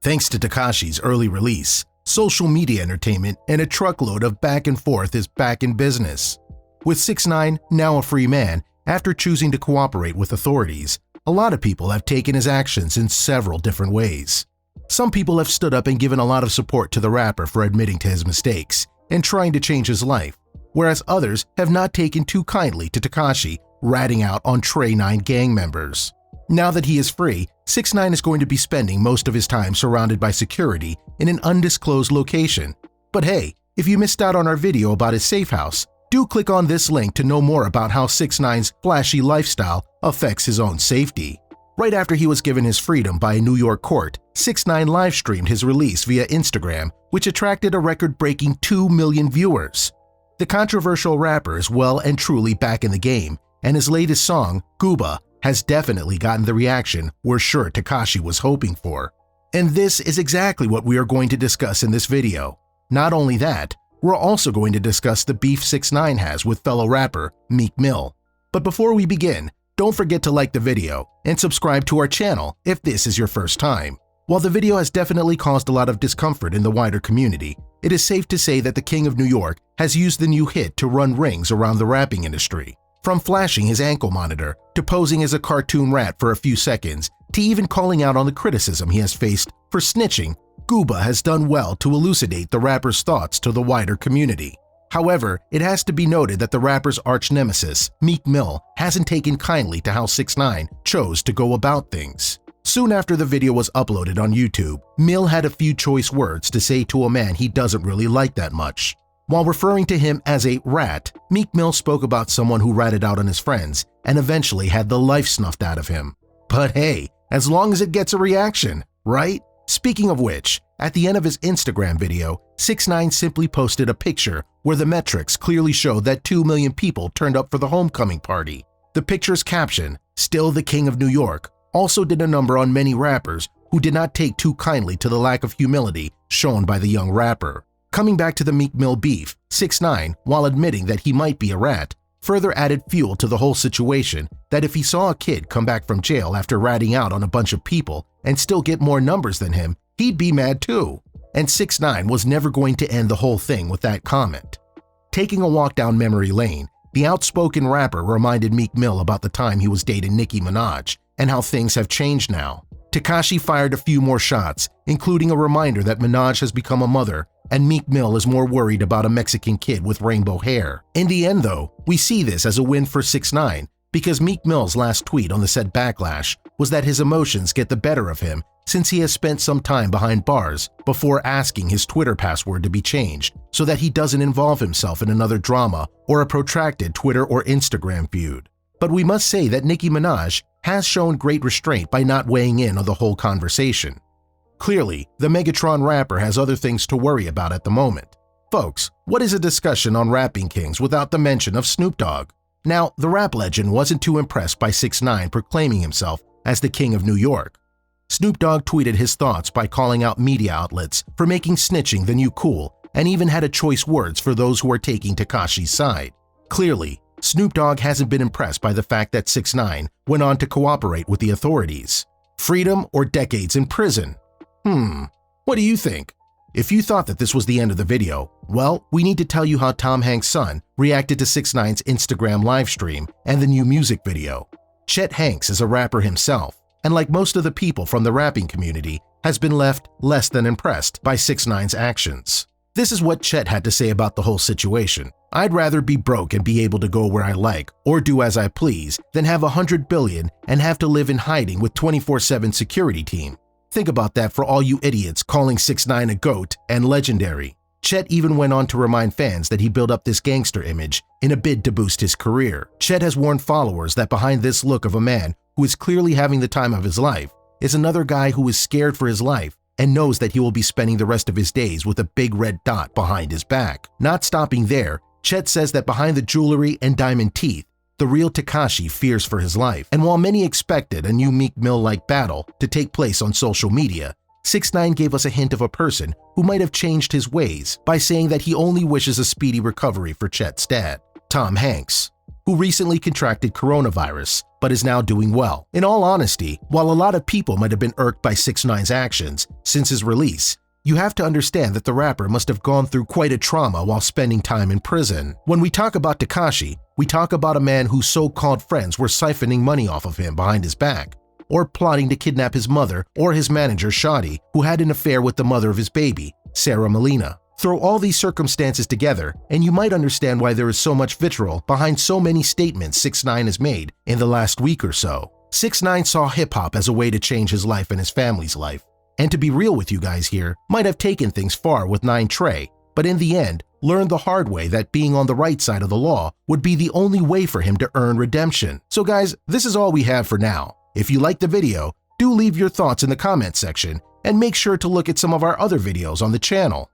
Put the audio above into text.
Thanks to Tekashi's early release, social media entertainment and a truckload of back and forth is back in business. With 6ix9ine now a free man after choosing to cooperate with authorities, a lot of people have taken his actions in several different ways. Some people have stood up and given a lot of support to the rapper for admitting to his mistakes and trying to change his life, whereas others have not taken too kindly to Tekashi ratting out on Trey 9 gang members. Now that he is free, 6ix9ine is going to be spending most of his time surrounded by security in an undisclosed location. But hey, if you missed out on our video about his safe house, do click on this link to know more about how 6ix9ine's flashy lifestyle affects his own safety. Right after he was given his freedom by a New York court, 6ix9ine live-streamed his release via Instagram, which attracted a record-breaking 2 million viewers. The controversial rapper is well and truly back in the game, and his latest song, Gooba, has definitely gotten the reaction we're sure Tekashi was hoping for. And this is exactly what we are going to discuss in this video. Not only that, we're also going to discuss the beef 6ix9ine has with fellow rapper Meek Mill. But before we begin, don't forget to like the video and subscribe to our channel if this is your first time. While the video has definitely caused a lot of discomfort in the wider community, it is safe to say that the King of New York has used the new hit to run rings around the rapping industry. From flashing his ankle monitor, to posing as a cartoon rat for a few seconds, to even calling out on the criticism he has faced for snitching, Gooba has done well to elucidate the rapper's thoughts to the wider community. However, it has to be noted that the rapper's arch-nemesis, Meek Mill, hasn't taken kindly to how 6ix9ine chose to go about things. Soon after the video was uploaded on YouTube, Mill had a few choice words to say to a man he doesn't really like that much. While referring to him as a rat, Meek Mill spoke about someone who ratted out on his friends and eventually had the life snuffed out of him. But hey, as long as it gets a reaction, right? Speaking of which, at the end of his Instagram video, 6ix9ine simply posted a picture where the metrics clearly showed that 2 million people turned up for the homecoming party. The picture's caption, "Still the King of New York," also did a number on many rappers who did not take too kindly to the lack of humility shown by the young rapper. Coming back to the Meek Mill beef, 6ix9ine, while admitting that he might be a rat, further added fuel to the whole situation that if he saw a kid come back from jail after ratting out on a bunch of people and still get more numbers than him, he'd be mad too. And 6ix9ine was never going to end the whole thing with that comment. Taking a walk down memory lane, the outspoken rapper reminded Meek Mill about the time he was dating Nicki Minaj and how things have changed now. Tekashi fired a few more shots, including a reminder that Minaj has become a mother and Meek Mill is more worried about a Mexican kid with rainbow hair. In the end though, we see this as a win for 6ix9ine because Meek Mill's last tweet on the said backlash was that his emotions get the better of him since he has spent some time behind bars before asking his Twitter password to be changed so that he doesn't involve himself in another drama or a protracted Twitter or Instagram feud. But we must say that Nicki Minaj has shown great restraint by not weighing in on the whole conversation. Clearly, the Megatron rapper has other things to worry about at the moment. Folks, what is a discussion on rapping kings without the mention of Snoop Dogg? Now, the rap legend wasn't too impressed by 6ix9ine proclaiming himself as the King of New York. Snoop Dogg tweeted his thoughts by calling out media outlets for making snitching the new cool and even had a choice words for those who are taking Tekashi's side. Clearly, Snoop Dogg hasn't been impressed by the fact that 6ix9ine went on to cooperate with the authorities. Freedom or decades in prison? What do you think? If you thought that this was the end of the video, well, we need to tell you how Tom Hanks' son reacted to 6ix9ine's Instagram livestream and the new music video. Chet Hanks is a rapper himself, and like most of the people from the rapping community, has been left less than impressed by 6ix9ine's actions. This is what Chet had to say about the whole situation. "I'd rather be broke and be able to go where I like or do as I please than have 100 billion and have to live in hiding with 24/7 security team. Think about that for all you idiots calling 6ix9ine a goat and legendary." Chet even went on to remind fans that he built up this gangster image in a bid to boost his career. Chet has warned followers that behind this look of a man who is clearly having the time of his life is another guy who is scared for his life and knows that he will be spending the rest of his days with a big red dot behind his back. Not stopping there, Chet says that behind the jewelry and diamond teeth, the real Tekashi fears for his life. And while many expected a new Meek Mill-like battle to take place on social media, 6ix9ine gave us a hint of a person who might have changed his ways by saying that he only wishes a speedy recovery for Chet's dad, Tom Hanks. who recently contracted coronavirus, but is now doing well. In all honesty, while a lot of people might have been irked by 6ix9ine's actions since his release, you have to understand that the rapper must have gone through quite a trauma while spending time in prison. When we talk about Tekashi, we talk about a man whose so-called friends were siphoning money off of him behind his back, or plotting to kidnap his mother or his manager Shadi, who had an affair with the mother of his baby, Sarah Molina. Throw all these circumstances together, and you might understand why there is so much vitriol behind so many statements 6ix9ine has made in the last week or so. 6ix9ine saw hip-hop as a way to change his life and his family's life. And to be real with you guys here, might have taken things far with 9 Trey, but in the end, learned the hard way that being on the right side of the law would be the only way for him to earn redemption. So guys, this is all we have for now. If you liked the video, do leave your thoughts in the comment section and make sure to look at some of our other videos on the channel.